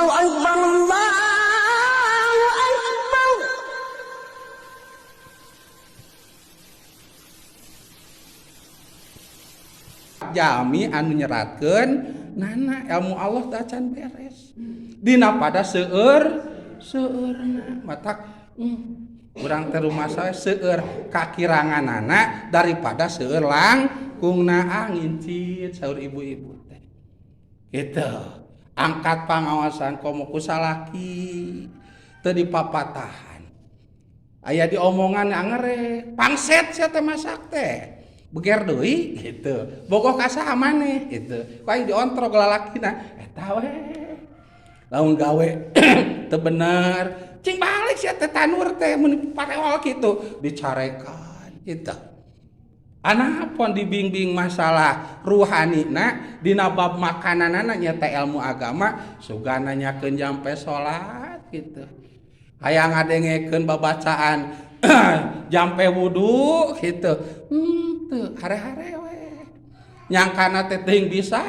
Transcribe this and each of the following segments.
Allahu Akbar, Allahu Akbar. Jami anu nyeratkeun nana ilmu Allah teh acan beres. Dina pada seueurna matak urang teh rumah saya seueur kakiranganana daripada seueur langkungna angin cit saur ibu-ibu teh. Gitu. Angkat pangawasan komo ku salaki teu dipapatahan. Aya diomongan angere pangset sia teh masak teh. Beger deui gitu. Bogoh ka saha maneh gitu. Ku aing diontrog lalakina eta we. Lamun gawe teu bener, cing balik sia teh tanur teh mun pareol kitu dicarekan gitu. Anapun dibimbing masalah ruhanina dina bab makananana nyata ilmu agama sugana nyakeun jampe salat gitu. Hayang ngadengekeun babacaan jampe wudu gitu. Teu hare-hare we. Nyangkana teh teuing bisa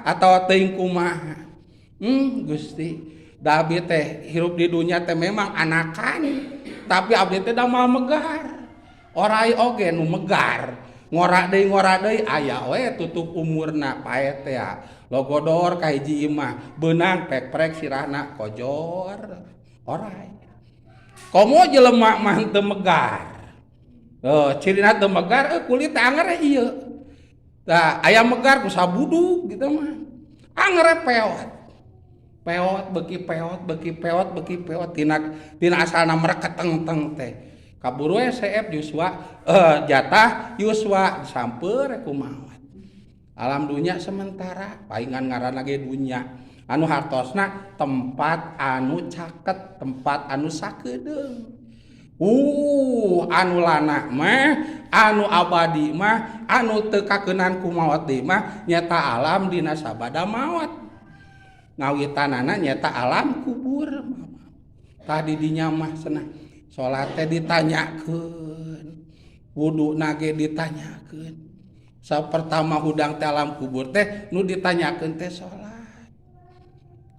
atau teuing kumaha. Gusti, da abdi teh hirup di dunya teh memang anakan, tapi abdi teh da moal megar. Orai oge nu megar. Ngora deui aya we tutup umurna pae teh ya. Logodor ka hiji imah, beunang pek-prek sirahna kojor. Orai. Komo jelema mah teu megar. Cirina teu megar kulit teh anger ieu. Tah aya megar ku sabudug gitu mah. Anger peot. Peot beki peot tina asalna mereketeng-teng teh. Kaburu CF Yuswa jatah Yuswa disamper kumaha. Alam dunya sementara paingan ngaranna ge dunya. Anu hartosna tempat anu caket, tempat anu sakedeung. Anu lana mah, anu abadi mah, anu teu kakeunaan ku maot deui mah nyata alam dina sabada maot. Ngawitanana nyata alam kubur. Tadi dinya mah cenah salat teh ditanyakeun. Wuduna ge ditanyakeun. Sapertama hudang teh alam kubur teh nu ditanyakeun teh salat.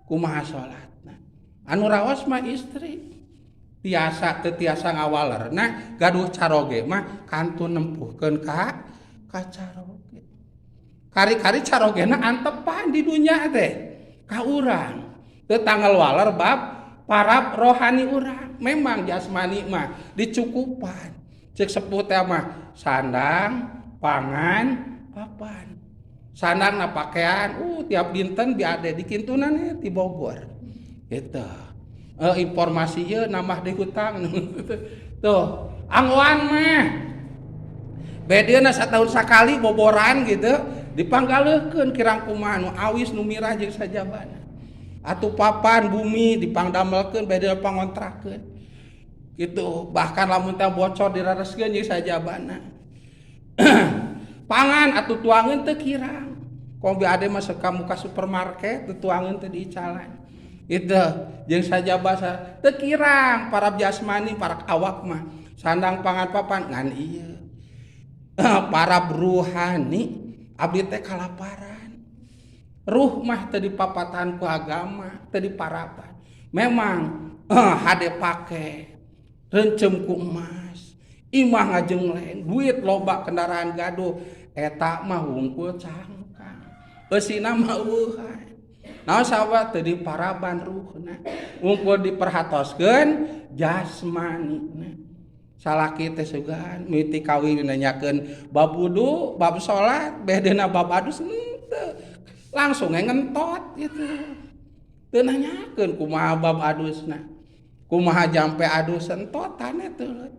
Kumaha salatna? Anu raos mah istri. Teu tiasa ngawalerna gaduh caroge mah kantun nempuhkeun ka caroge. Kari-kari carogena antepan di dunya teh ka urang. Teu tanggal waler bab parab rohani urang. Memang jasmani mah dicukupan. Ceuk sepuh teh mah sandang, pangan, papan. Sandangna pakaian, tiap dinten biade di kintunan ti Bogor. Gitu. Informasi ieu nambah di hutang. Tuh, anggoan mah. Bedeuna satahun sakali boboran gitu, dipanggalekeun kirang kumaha nu awis nu mirah jeung sajabana. Atuh papan bumi dipangdamelkeun bedeuna pangontrakeun. Gitu, bahkan lamun teh bocor dirareskeun jeung sajabana. Pangan atuh tuangeun teu kirang. Kong biade mah sekamuka supermarket teu tuangeun teh diicalan. Itu jeung sajabasa teu kirang para jasmani para awak mah sandang pangan papan ngan ieu. Para ruhani abdi teh kalaparan. Ruh mah teu dipapatahan ku agama, teu diparapan. Memang hade pake reuncem ku emas, imah ngajengleng, duit loba kendaraan gaduh, eta mah hungkul cangkang. Eusina mah eueuhan. Naon sahabat teu diparaban ruhna. Hungkul diperhatoskeun jasmanina. Salaki teh sugan mimiti kawin nanyakeun bab wudu, bab salat, bedena bab adus teu. Langsung ngentot gitu. Teu nanyakeun kumaha bab adusna. Kumaha jampe adus entotan teu.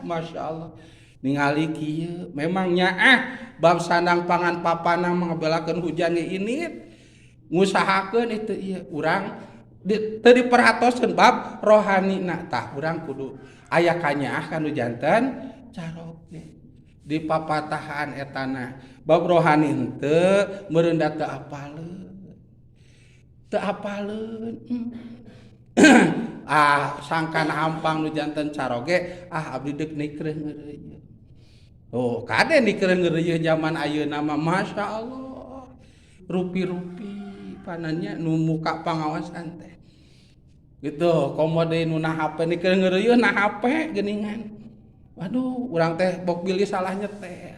Masyaallah. Ningali kieu memang nyaah bab sandang pangan papana mangabelakeun hujan ge init. Ngusahakeun itu ieu urang teu diperhatoskeun bab rohanina tah urang kudu aya kanyaah kanu janten caroge dipapatahan etana bab rohani henteu meureun da teu apaleun sangkan hampang nu janten caroge abdi deuk nikreuh ngeureuyeuh. Kade nikreuh ngeureuyeuh zaman ayeuna mah masyaallah rupi-rupi panannya nu muka pangawasan teh gitu komode nu na HP nikeun ngeureuyeuh na HP geuningan. Waduh urang teh bok pilih salah nyetel.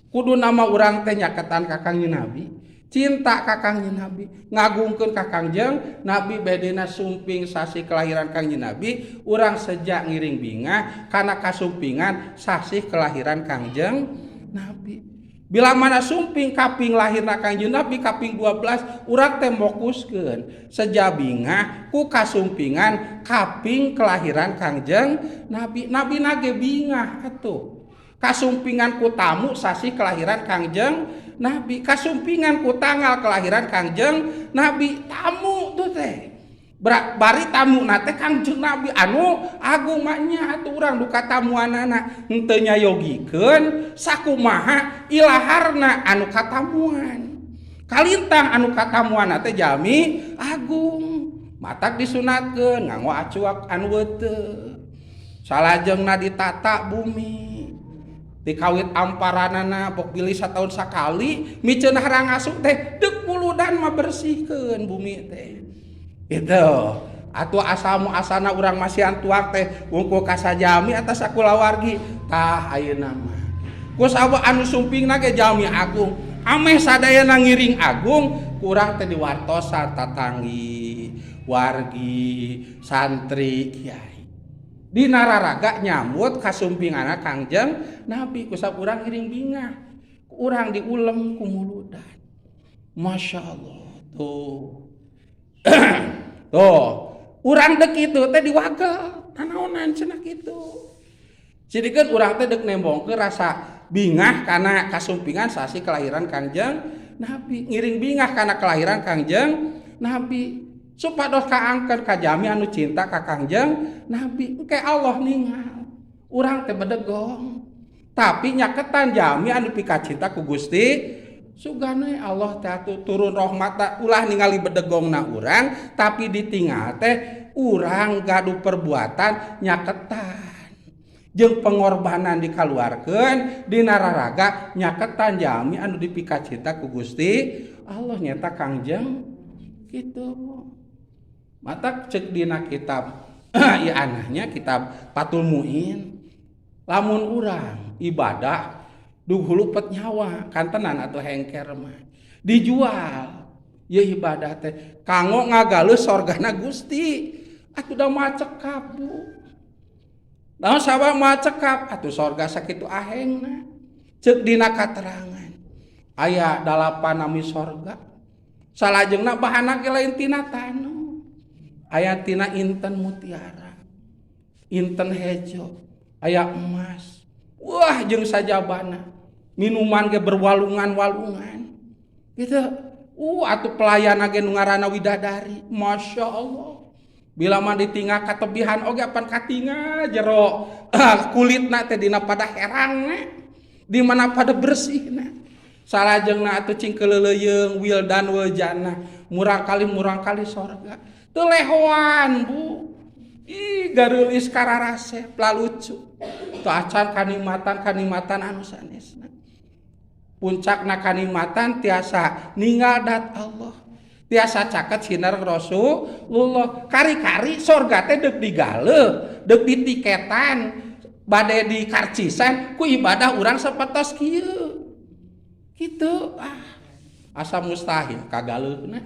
Kudu nama urang teh nyaketan ka Kangjeng Nabi, cinta ka Kangjeng Nabi, ngagungkeun ka Kangjeng Nabi bedena sumping sasi kelahiran Kangjeng Nabi, urang sejak ngiring bingah kana kasumpingan sasi kelahiran Kangjeng Nabi. Bila mana sumping kaping lahirna Kangjeng Nabi kaping 12 urang teh fokuskeun sejabingah ku kasumpingan kaping kelahiran Kangjeng Nabi. Nabi nage bingah atuh. Kasumpingan ku tamu sasi kelahiran Kangjeng Nabi, kasumpingan ku tanggal kelahiran Kangjeng Nabi, tamu tuh teh. Bari tamu nate Kangjeng Nabi anu agung maknya atuh urang duka tamuanana henteu nyayogikeun sakumaha ilaharna anu katamuan. Kalintang anu katamuan teh jami agung. Matak disunatkeun nganggo acuak anu weuteu. Salajengna ditata bumi. Dikawit amparanana bok pilih sataun sakali miceun harang asup teh deuk puludan mah bersihkeun bumi teh. Itu atuh asamu asana urang masihan tuak teh wungkul kasajami atas sakulawargi tah ayeuna mah ku sabab anu sumpingna ge jami agung ameh sadayana ngiring agung kurang teh diwartosan tatanggi wargi santri kiai dina raraga nyambut kasumpingana Kangjeng Nabi ku sabab urang ngiring bingah urang diulem ku muludan masyaallah tuh. Tuh, urang dek itu teh diwagel, nanaonan cenah kitu. Sidikeun urang teh dek nembongkeun rasa bingah kana kasumpingan sasi kelahiran Kangjeng Nabi, ngiring bingah kana kelahiran Kangjeng Nabi. Supados kaangkeun ka jami anu cinta ka Kangjeng Nabi, engke Allah ningal. Urang teh bedegong. Tapi nyaketan jami anu pikacinta ku Gusti sugana Allah teh turun rahmat ulah ningali bedegongna urang tapi ditinggal teh urang gaduh perbuatan nyaketan jeung pengorbanan dikaluarkeun dina raraga nyaketan jami anu dipikacita ku Gusti Allah nyata Kangjeng kitu. Mata cek dina kitab ieu anahnya kitab Fathul Muin lamun urang ibadah duh hulupet nyawa kantenan atau hengker mah dijual ya ibadah teh kanggo ngagaleus sorgana Gusti atuh da macekap Bu naon sabab macekap atuh sorga sakitu ahengna ceuk dina katerangan aya 8 nami sorga salajengna bahana ge lain tina tanu aya tina inten mutiara inten hejo aya emas wah jeung sajabana minuman ge berwalungan-walungan gitu atuh pelayan ge nu ngaranna widadari masyaallah bila mah ditinggal katebihan oge apan katingal jero kulitna teh dina pada herangna di mana pada bersihna salajengna atuh cing keleleuyeung wildan wajana murang kali sorga teu lehoan Bu ih gareulis kararasep lalucu teu acan kanikmatan anu sanesna puncakna kanikmatan tiasa ninggal dat Allah tiasa caket sinar Rasulullah kari-kari sorga teh deuk digaleuh deuk ditiketan bade dikarcisan ku ibadah urang sapatos kieu kitu asa mustahil kagaleuhna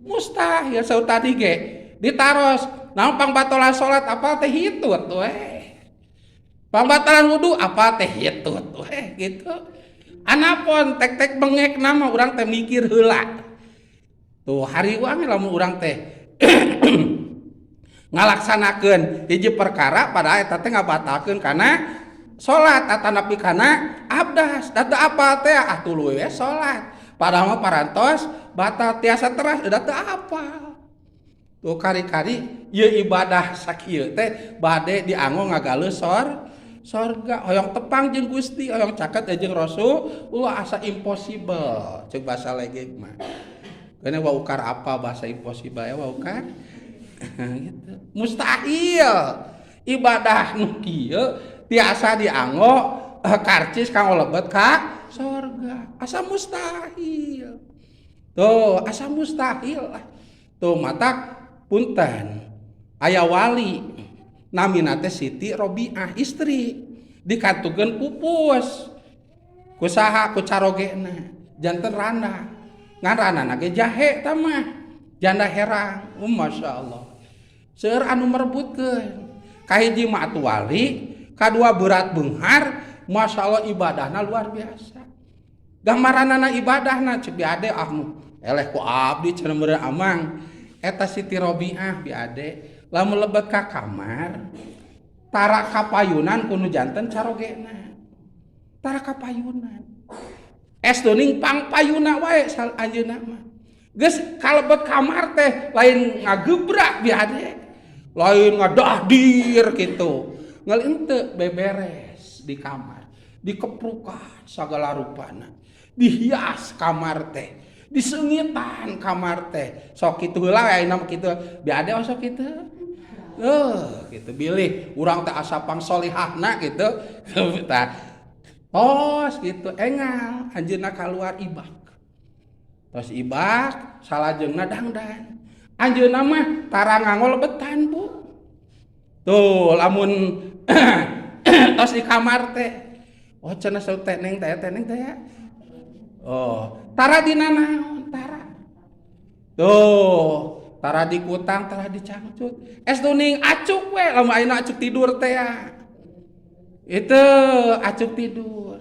mustahil saur tadi ge ditaros naon pangbatolan salat apal teh hitut we pangbatalan wudu apal teh hitut we gitu anapun tek-tek bengek nama urang teh mikir heula tuh hari wangi lamun urang teh ngalaksanakeun hiji perkara padahal eta teh ngabatalkeun kana salat atanapi kana abdas da teu apal teh tuluy we salat padahal mah parantos batal tiasa teras da teu apal tuh kari-kari ieu ibadah sakieu teh bade dianggo ngagaleus sorga hoyong tepang jeung Gusti hoyong caket jeung Rasul asa impossible ceuk basa legeg mah kene waukar apa bahasa impossible ya waukar gitu mustahil ibadah nu kieu tiasa dianggo karcis kanggo lebet ka sorga asa mustahil tuh asa mustahil lah tuh matak punten aya wali namina teh Siti Robiah istri dikantukeun pupus ku saha ku carogena janten randa ngaranna ge jahe tamah janda herang masyaallah seueur anu merebutkeun kahiji mah atuh wali kadua berat beunghar masyaallah ibadahna luar biasa gambaranana ibadahna ceuk biade ahmu eleh ku abdi cenah meureun amang eta Siti Robiah biade lamun lebet ka kamar tara kapayunan kuno janten carogena tara kapayunan es doning pang payuna wae sal anjeunna mah geus kalebet kamar teh lain ngagebrak biade lain ngadahdir kitu ngeul henteu beberes di kamar dikeprukan sagala rupana dihias kamar teh diseungitan kamar teh sok kitu heula we ayeuna kitu biade sok kitu gitu bilih urang teh asa pangsolihahna gitu tah tos gitu engal anjeunna kaluar ibak tos ibak salajengna dangdan anjeunna mah tara ngangol betan Bu tuh lamun tos di kamar teh oh cenah saut teneng teh ya oh tara dina naon tara tuh tara dikutang tara dicangcut es doning acuk we lamun ayeuna acuk tidur teh ya itu acuk tidur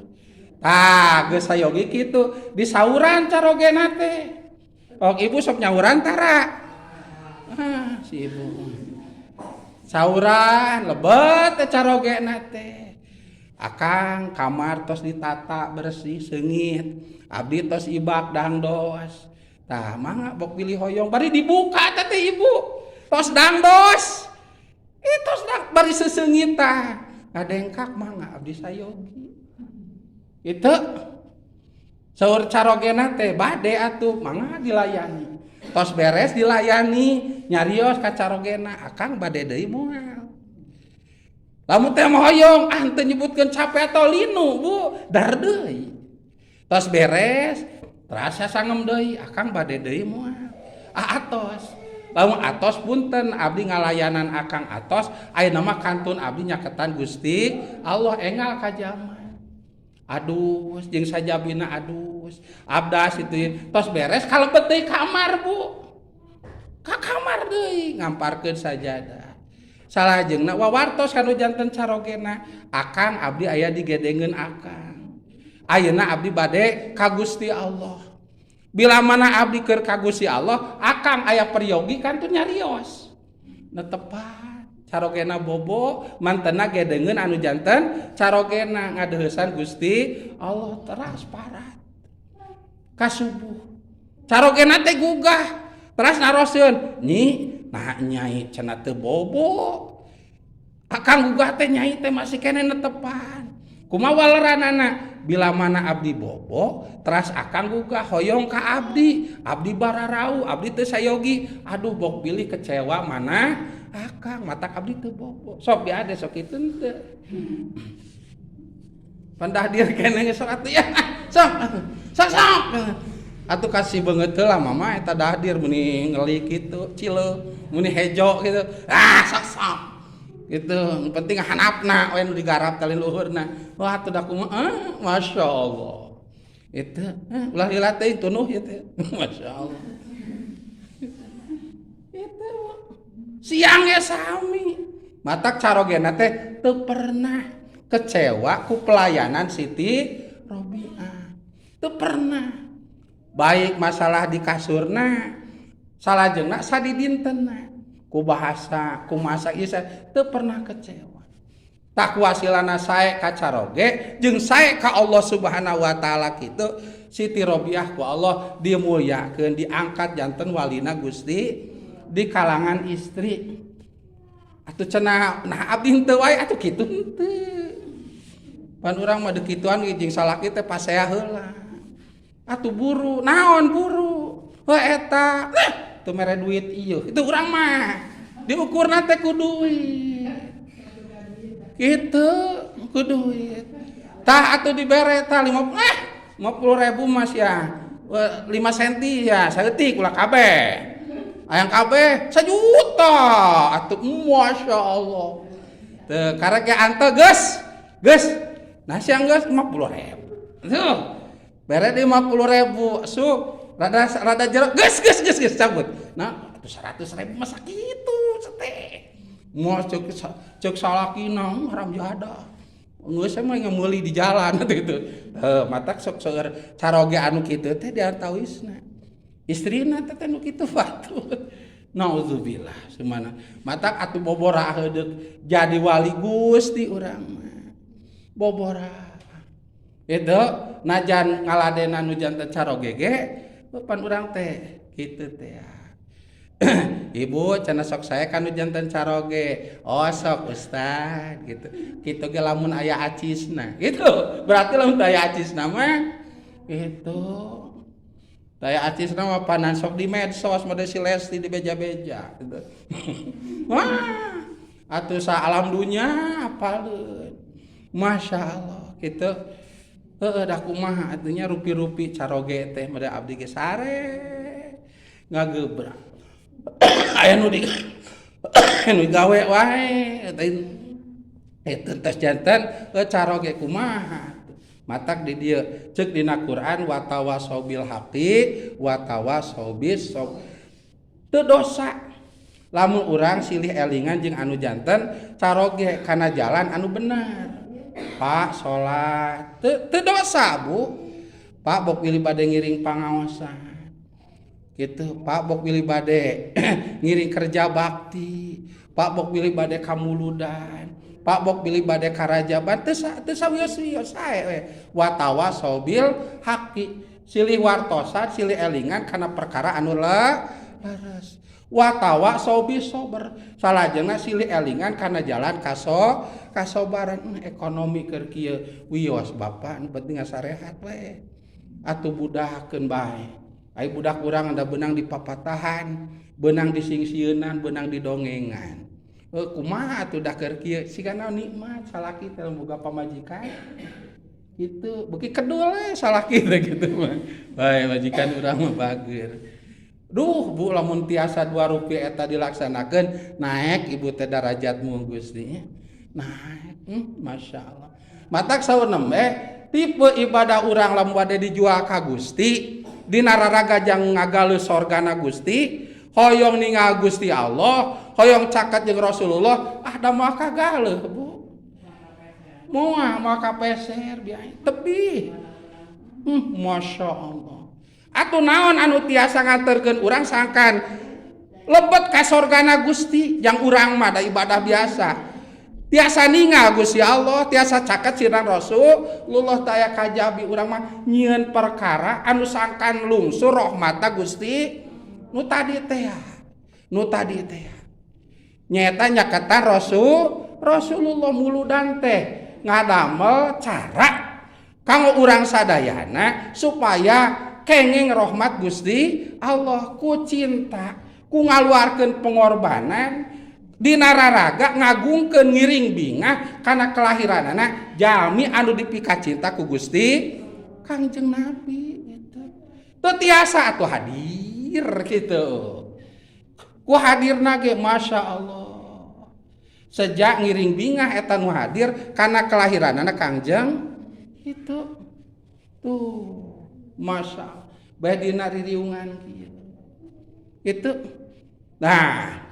tah geus sayogi kitu di sauran carogena teh ok ibu sok nyauran tara si ibu sauran lebet teh carogena teh akang kamar tos ditata bersih seungit abdi tos ibak dangdos tah mangga bok pilih hoyong bari dibuka teh ibu tos dangdos tos dang bari seseungit tah ngadengkak mangga abdi sayogi itu saur carogena teh bade atuh mangga dilayani tos beres dilayani nyarios ka carogena akang bade deui moal lamun teh mah hoyong teu nyebutkeun capek atau linu Bu dar deui tos beres terasa sangem deui akang bade deui moal atos lamun atos punten abdi ngalayanan akang atos ayeuna mah kantun abdi nyaketan Gusti Allah engal ka jalma adus jeung sajabina adus abdas itu tos beres kalebet deui kamar Bu ka kamar deui ngamparkeun sajadah salajengna wawartos kanu janten carogena akang abdi aya digedengeun akang ayeuna abdi bade ka Gusti Allah bila mana abdi keur ka Gusti Allah akang aya peryogi kan tuh nyarios netepan carogena bobo mantena gedengeun anu janten carogena ngadeuheusan Gusti Allah teras parat ka subuh carogena teh gugah teras naroskeun nyi nah nyai cenah teu bobo akang gugah teh nyai teh masih kene netepan kumaha waleranana bila mana abdi bobo teras akang gugah hoyong ka abdi bararau abdi teu sayogi aduh bok pilih kecewa mana akang matak abdi teu bobo sok biade sok kitu teu pandahdir keneh sok atuh ya sok atuh kasih beungeut heula mama eta dahdir meni ngeuli kitu cileu meni hejo gitu sok gitu penting hanapna we nu digarap tali luhurna wah atuh da kumaha masyaallah itu ulah dilatih tunuh ieu teh masyaallah itu siang ya sami matak carogena teh teu pernah kecewa ku pelayanan Siti Robiah teu pernah baik masalah di kasurna salajengna sadidintenna ku bahasa ku masak ieu teu pernah kecewa tak wasilana sae ka caroge jeung sae ka Allah Subhanahu wa taala kitu Siti Robiah ku Allah dimulyakeun diangkat janten walina Gusti di kalangan istri atuh cenah nah abdi henteu wae atuh kitu henteu pan urang mah dekituan jeung salaki teh pasea heula atuh buru naon buru eta teu mere duit ieu itu urang mah diukurna teh ku duit kitu ku duit tah atuh dibere tah 50.000 mas ya 5 senti ya saeutik ulah kabeh Ayang kabeh 1 juta atuh masya Allah. Teu karek ante geus. Nah siang geus 50.000. Tuh. Bere di 50.000 su rada jero geus cabut. Nah atuh 100.000 mah sakitu teh. Moal ceuk salakina haram jada. Geus mah ngemeuli di jalan gitu. Matak sok seueur caroge anu kitu teh diartawisna. Istrina teh nu kitu batur. Nauzubillah sumana. Matak atuh bobora heudeuh jadi wali Gusti urang mah. Bobora. Itu najan ngaladenan nu janten caroge ge pan urang teh kitu teh. Ibu cenah sok saya kan nu janten caroge. Oh sok Ustad gitu. Kitu ge lamun aya acisna. Gitu. Berarti lamun aya acisna mah itu Taya acisna mah panan sok di medsos mode si Lesti di beja-beja gitu. Wah, atuh sa alam dunya apaleun. Masya Allah gitu. Da kumaha atunya rupi-rupi caroge teh made abdi ge sare ngagebrak. Aya nu di nu gawe wae eta tes janten caroge kumaha. Matak di dieu ceuk dina Quran wa tawasau bil haqqi wa tawasau bis sabr. Teu dosa lamun urang silih elingan jeung anu janten caroge kana jalan anu bener. Pak salat teu dosa Bu. Pak bok pilih bade ngiring pangaosan. Gitu, Pak bok pilih bade ngiring kerja bakti. Pak bok pilih bade kamuludan. Pak bok pilih bade karajaban teu sawios-wios sae we. Wa tawasau bil haqqi. Silih wartosan, silih elingan kana perkara anu leres. Wa tawasau bis sabr. Salajengna silih elingan kana jalan kasobaran ekonomi keur kieu. Wios Bapak nu penting sarehat we. Atuh budahkeun bae. Ai budak urang anda benang di papatahan, benang di singsieunan, benang di dongengan. Kumaha atuh dah keur kieu sigana nikmat salaki teh boga pamajikan. Gitu, beuki kedul we salaki teh gitu mah. Bae majikan urang mah bageur. Duh Bu lamun tiasa 2 rupiah eta dilaksanakeun naek ibu teh darajatmu Gusti. Naek, Masya Allah. Matak saeuneum tipe ibadah urang lamun bade dijual ka Gusti, dina raraga jang ngagaleus sorgana Gusti, hoyong ningal Gusti Allah, hoyong caket jeung Rasulullah, da moal kagaleuh Bu. Moal kapeser biaya tebih. Masya Allah. Atuh naon anu tiasa nganterkeun urang sangkan lebet ka sorgana Gusti, jang urang mah da ibadah biasa. Tiasa ningal Gusti Allah, tiasa caket sirang Rasulullah taya kajabi urang mah nyieun perkara anu sangkan lungsur rahmatna Gusti nu tadi teh. Nyaeta nyaketan Rasulullah muludan teh ngadamel cara kanggo urang sadayana supaya kenging rahmat Gusti Allah ku cinta, ku ngaluarkeun pengorbanan dina raraga ngagungkeun ngiring bingah kana kelahiranana jalmi anu dipika cinta ku Gusti Kangjeng Nabi gitu. Teu tiasa atuh hadir gitu. Ku hadirna ge Masya Allah. Sejak ngiring bingah eta nu hadir kana kelahiranana Kangjeng itu. Tuh, Masya Allah. Bae dina ririungan kieu. Itu. Nah,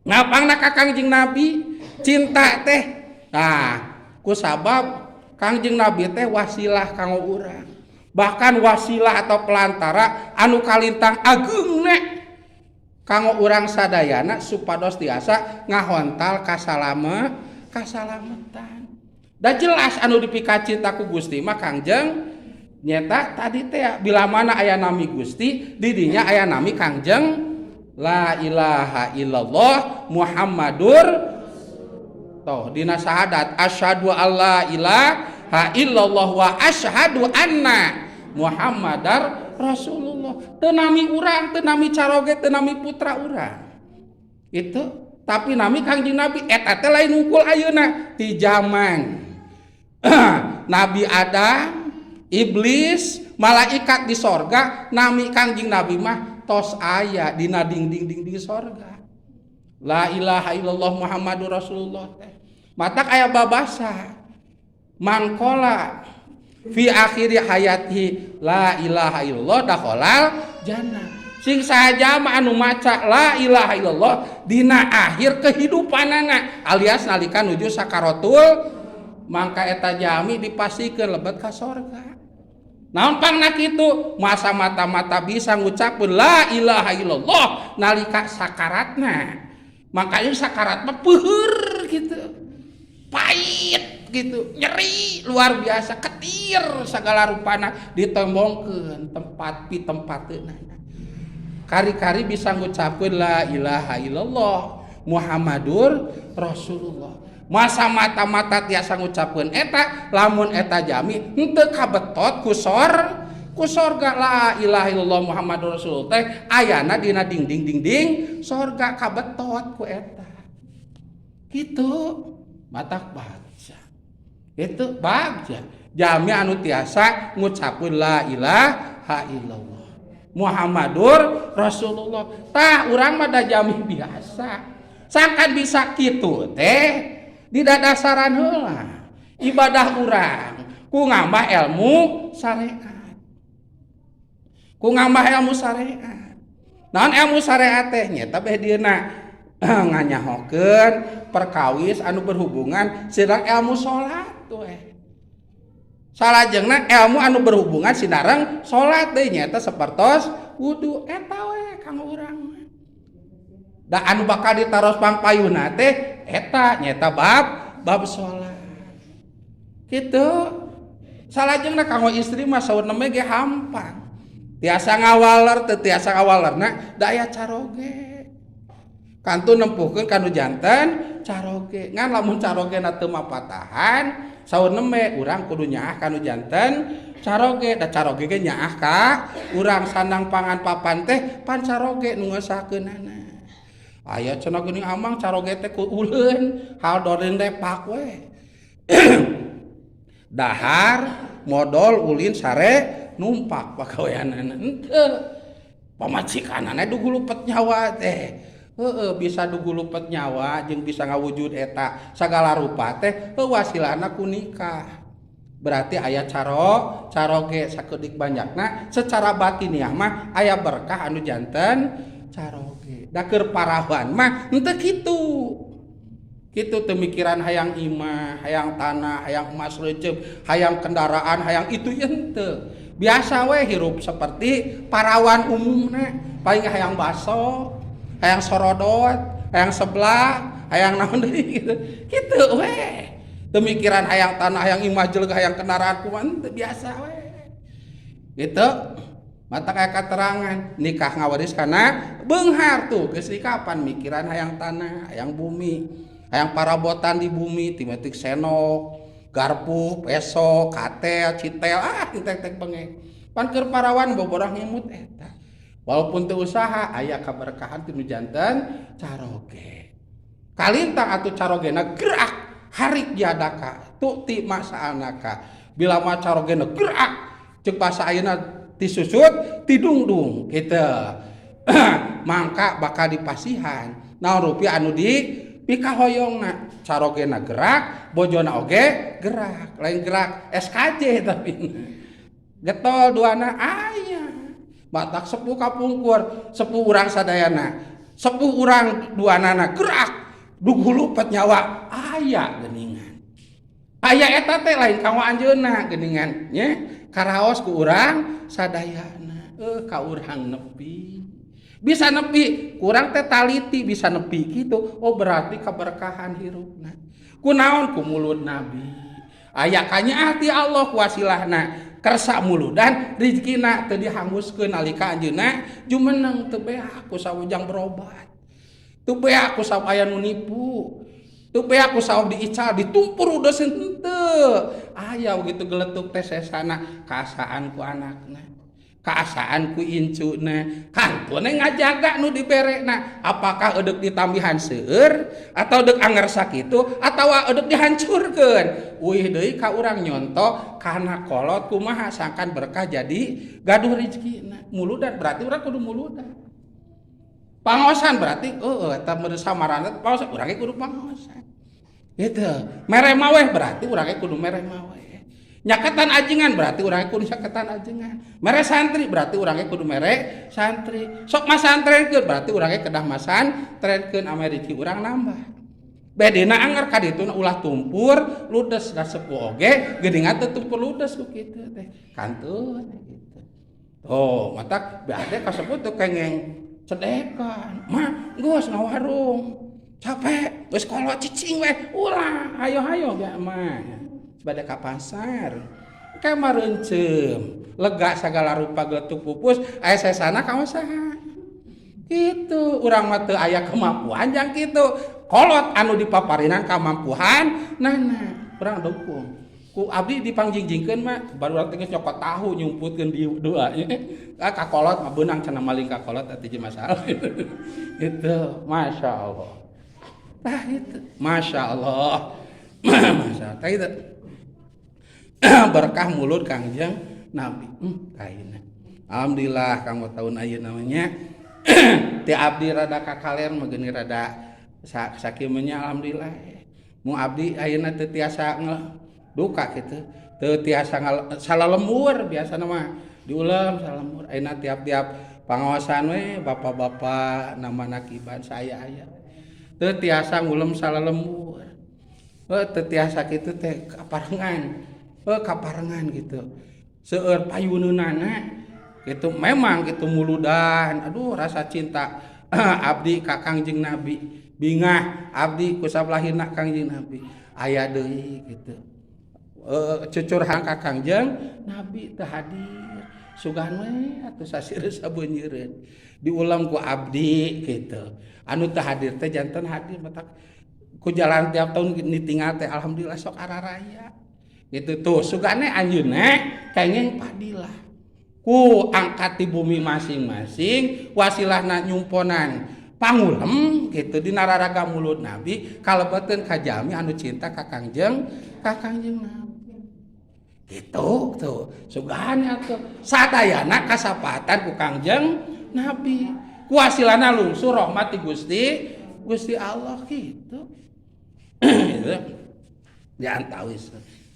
ngapangna ka Kangjeng Nabi cinta teh. Nah, ku sabab Kangjeng Nabi teh wasilah kanggo urang. Bahkan wasilah atau pelantara anu kalintang ageungna kanggo urang sadayana supados tiasa ngahontal kasalametan. Da jelas anu dipika cinta ku Gusti mah Kangjeng nyata tadi teh bila mana aya nami Gusti di dinya aya nami Kangjeng la ilaha illallah Muhammadur toh dina syahadat asyhadu alla ilaha illallah wa asyhadu anna Muhammadar Rasulullah. Teu nami urang, teu nami caroge, teu nami putra urang. Itu tapi nami Kangjeng Nabi eta teh lain unggul ayeuna ti zaman Nabi Adam, iblis, malaikat di sorga, nami Kangjeng Nabi mah tos aya dina dinding sorga. La ilaha illallah Muhammadur Rasulullah teh. Matak aya babasa. Man qala fi akhiri hayati la ilaha illallah dakhalal jannah. Sing saja mah anu maca la ilaha illallah dina akhir kehidupanana alias nalika nuju sakaratul mangka eta jami dipasikeun lebet ka sorga. Naon pangna kitu masa mata-mata bisa ngucapkeun la ilaha illallah nalika sakaratna. Makanya sakarat mah peuheur gitu. Pahit gitu, nyeri luar biasa, ketir segala rupana ditembongkeun tempat pi tempateuna. Kari-kari bisa ngucapkeun la ilaha illallah Muhammadur Rasulullah. Masa mata-mata tiasa ngucapkeun eta lamun eta jami henteu kabetot ku sorga la ilaha illallah Muhammadur Rasulullah teh ayana dina dinding sorga kabetot ku eta. Kitu matak baca. Itu baca. Jami anu tiasa ngucapkeun la ilaha illallah Muhammadur Rasulullah. Tah urang mah da jami biasa. Sakan bisa kitu teh di dadasaran heula. Ibadah urang ku ngambah ilmu syariat. Ku ngambah ilmu syariat. Naon ilmu syariat teh nya teh dieuna nganyahokeun perkawis anu berhubungan sirang ilmu salat we. Salajengna ilmu anu berhubungan sinareng salat deui nya teh sapertos wudu eta we kanggo urang. Da anu bakal ditaros pangpayuna teh eta nyata bab salat. Kitu. Salajengna kanggo istri mah saurna mah ge hampang. Tiasa ngawaler teu tiasa ngawalerna da aya caroge. Kantu nempuhkeun kanu janten caroge. Ngan lamun carogena teu mapatahan saurna mah urang kudu nyaah kanu janten caroge. Da caroge ge nyaah ka urang sandang pangan papan teh pan caroge nu ngeusahakeunana. Aya cenah geuning amang caroge teh ku uleun hal doreun depak we. Dahar modal ulin sare numpak pagaweanana henteu. Pamajikanana dugu lupet nyawa teh. Heeh bisa dugu lupet nyawa jeung bisa ngawujud eta sagala rupa teh wasilana ku nikah. Berarti aya caroge sakedik banyakna secara batiniah mah aya berkah anu janten caroge. Da keur parawan mah henteu kitu. Kitu teu mikiran hayang imah, hayang tanah, hayang emas reuceub, hayang kendaraan, hayang itu henteu. Biasa we hirup seperti parawan umumna, paling hayang baso, hayang sorodot, hayang seblak, hayang naon deui gitu. Kitu we. Teu mikiran hayang tanah, hayang imah jeung hayang kendaraan kumaha teu biasa we. Gitu. Mata kaya katerangan nikah ngawaris kana beunghar tuh geus kapan mikiran hayang tanah, hayang bumi, hayang parabotan di bumi, timetik senok, garpu, peso, katel, citel, tek bengek. Pan keur parawan boborah ngimut eta. Walaupun teu usaha aya kaberkahan tinu janten caroge. Kalintang atuh carogena gerak harik jadaka tuti masalnaka. Bila mah carogena gerak ceuk basa ayeuna disusut tidungdung kitu. Mangka bakal dipasihan. Naon rupiah anu di pikahoyongna carogena gerak, bojona oge gerak. Lain gerak SKJ tapi getol duana aya. Batak sepuh kapungkur, sepuh urang sadayana. Sepuh urang duanana gerak. Dugu lupet nyawa aya geuningan. Aya eta teh lain kawa anjeunna geuningan nya. Karaos ku urang sadayana ka urang nepi bisa nepi kurang teh taliti bisa nepi gitu. Oh berarti keberkahan hirupna kunaon ku mulut nabi aya kanya ti Allah kuasilahna kersa muludan rezekina teu dihanguskeun nalika anjeunna jumeneng teu beak ku sawujang berobat teu beak ku saw aya nu nipu teu beak ku saw diical ditumpur udah henteu aya begitu geletuk teh sesana kasaan ku anakna kaasaan ku incuna kantuna ngajaga nu diberena apakah edek ditambihan seueur atau edek anger sakitu atawa edek dihancurkeun uih deui ka urang nyonto kana kolot kumaha sangkan berkah jadi gaduh rezekina muludan berarti urang kudu muludan pangosan berarti eta meureuh samaranna pangosan urang ge kudu pangosan gitu mere maweh berarti urang ge kudu mere maweh nyaketan ajengan berarti urang kudu nyaketan ajengan mere santri berarti urang kudu mere santri sok masantrenkeun berarti urang kedah masantrenkeun ameriki urang nambah bedena anger ka ditu ulah tumpur ludes da sepuh oge geuningan teu tumpur ludes ku kitu teh kantun gitu oh mata beade kasebut teu kengeng cedekan mah geus ngawarung capek geus kolot cicing we ulah hayo-hayo ge mah pada ka pasar kayak mareuncem lega segala rupa geletuk pupus aya sesana kaosaha gitu urang mah teu aya kemampuan jang kitu kolot anu dipaparinan kamampuan nana urang dukung ku abdi dipangjingjingkeun mah baru urang teh nyokot tahu nyumputkeun di doa ka kolot mah beunang cenah maling ka kolot atuh teh masalah itu masyaallah tah itu masyaallah masyaallah tah itu berkah mulut Kangjeng Nabi kaina alhamdulillah kanggo tahun ayeuna namanya ti abdi rada kakalen mah geuni rada sakimenya alhamdulillah mu abdi ayeuna teu tiasa duka kitu teu tiasa salalembur biasana mah diuleum salalembur ayeuna tiap-tiap pangaosan we bapak-bapak nama nakiban saya aya teu tiasa ngulem salalembur teu tiasa kitu teh kaparengan kaparengan gitu seueur payuneunana gitu memang gitu muludan aduh rasa cinta abdi ka Kangjeng Nabi bingah abdi ku sablahina Kangjeng Nabi aya deui gitu cucurhan ka Kangjeng Nabi teu hadir sugan we atuh saseureun sabeunjeureun diulang ku abdi gitu anu teu hadir teh janten hadir matak ku jalan tiap tahun ditinggal teh alhamdulillah sok araraya gitu tuh sugane anjeunna kengeng padilah ku angkat di bumi masing-masing wasilahna nyumponan pangulem gitu dina raraga mulut Nabi kalebetkeun ka jalmi anu cinta ka Kangjeng Nabi gitu tuh sugane atuh sadayana kasapatan ku Kangjeng Nabi ku wasilahna lungsuh rahmat ti Gusti Allah gitu gitu diantawis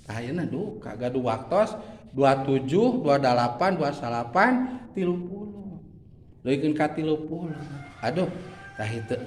ayeuna duka gaduh waktos 27 28 29 30 leuikeun ka 30 aduh tah itu